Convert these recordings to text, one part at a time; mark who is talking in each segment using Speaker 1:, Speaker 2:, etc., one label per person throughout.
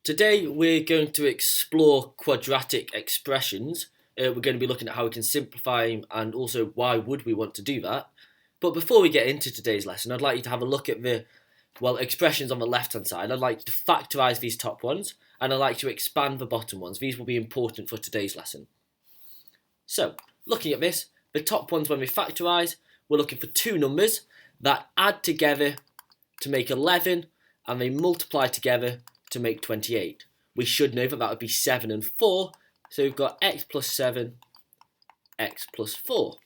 Speaker 1: Today we're going to explore quadratic expressions. We're going to be looking at how we can simplify them and also why would we want to do that. But before we get into today's lesson, I'd like you to have a look at the expressions on the left hand side. I'd like you to factorise these top ones and I'd like to expand the bottom ones. These will be important for today's lesson. So, looking at this, the top ones when we factorise, we're looking for two numbers that add together to make 11 and they multiply together to make 28. We should know that would be 7 and 4, so we've got x plus 7, x plus 4.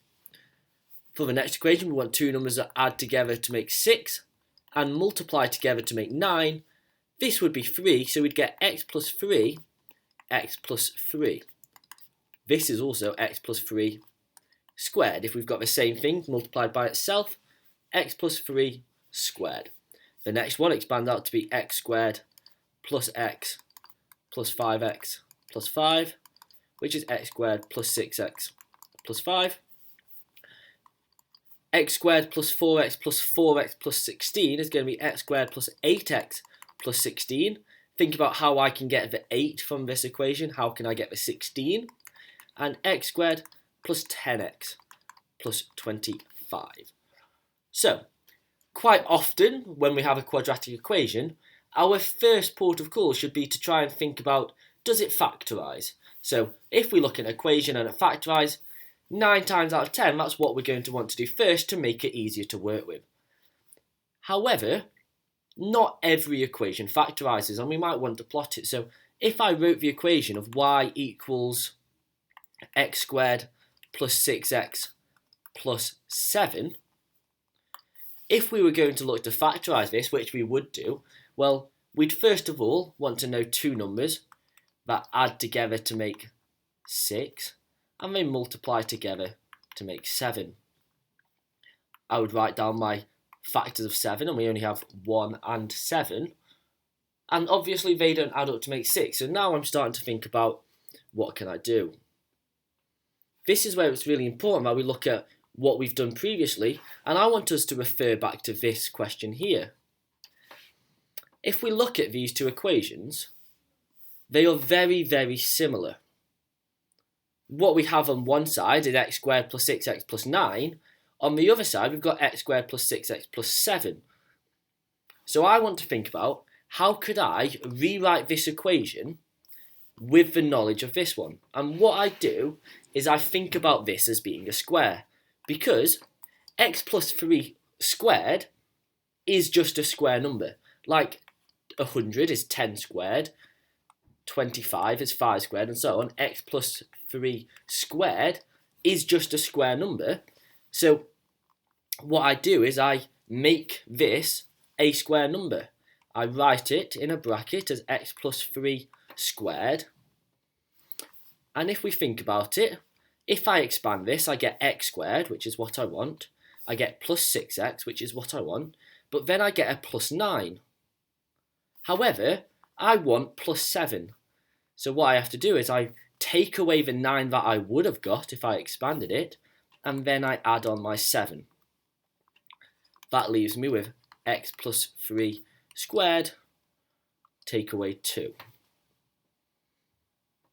Speaker 1: For the next equation, we want two numbers that add together to make 6 and multiply together to make 9. This would be 3, so we'd get x plus 3, x plus 3. This is also x plus 3 squared. If we've got the same thing multiplied by itself, x plus 3 squared. The next one expands out to be x squared plus x plus 5x plus 5, which is x squared plus 6x plus 5. X squared plus 4x plus 4x plus 16 is going to be x squared plus 8x plus 16. Think about how I can get the 8 from this equation. How can I get the 16? And x squared plus 10x plus 25. So, quite often when we have a quadratic equation, our first port of call should be to try and think about, does it factorise? So if we look at an equation and it factorise, 9 times out of 10, that's what we're going to want to do first to make it easier to work with. However, not every equation factorises and we might want to plot it. So if I wrote the equation of y equals x squared plus 6x plus 7, if we were going to look to factorise this, which we would do, well, we'd first of all want to know two numbers that add together to make 6 and they multiply together to make 7. I would write down my factors of 7 and we only have 1 and 7. And obviously they don't add up to make 6. So now I'm starting to think about what can I do. This is where it's really important that we look at what we've done previously, and I want us to refer back to this question here. If we look at these two equations, they are very, very similar. What we have on one side is x squared plus 6x plus 9. On the other side, we've got x squared plus 6x plus 7. So I want to think about, how could I rewrite this equation with the knowledge of this one? And what I do is I think about this as being a square, because x plus 3 squared is just a square number. Like 100 is 10 squared, 25 is 5 squared, and so on. X plus 3 squared is just a square number. So what I do is I make this a square number. I write it in a bracket as x plus 3 squared. And if we think about it, if I expand this, I get x squared, which is what I want. I get plus 6x, which is what I want. But then I get a plus 9. However, I want plus 7. So what I have to do is I take away the 9 that I would have got if I expanded it, and then I add on my 7. That leaves me with x plus 3 squared, take away 2.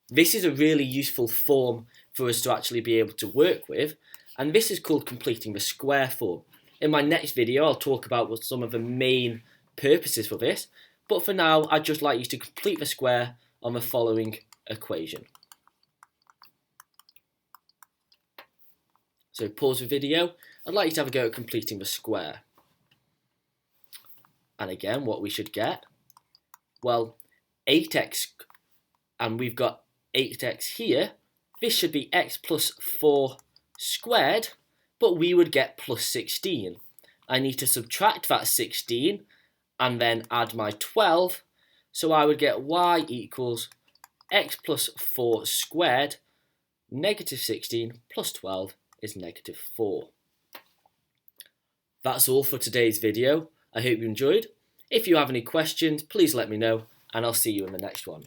Speaker 1: This is a really useful form for us to actually be able to work with, and this is called completing the square form. In my next video, I'll talk about what some of the main purposes for this, but for now, I'd just like you to complete the square on the following equation. So pause the video. I'd like you to have a go at completing the square. And again, what we should get, well, 8x, and we've got 8x here. This should be x plus 4 squared, but we would get plus 16. I need to subtract that 16 and then add my 12. So I would get y equals x plus 4 squared, negative 16 plus 12 is negative 4. That's all for today's video. I hope you enjoyed. If you have any questions, please let me know, and I'll see you in the next one.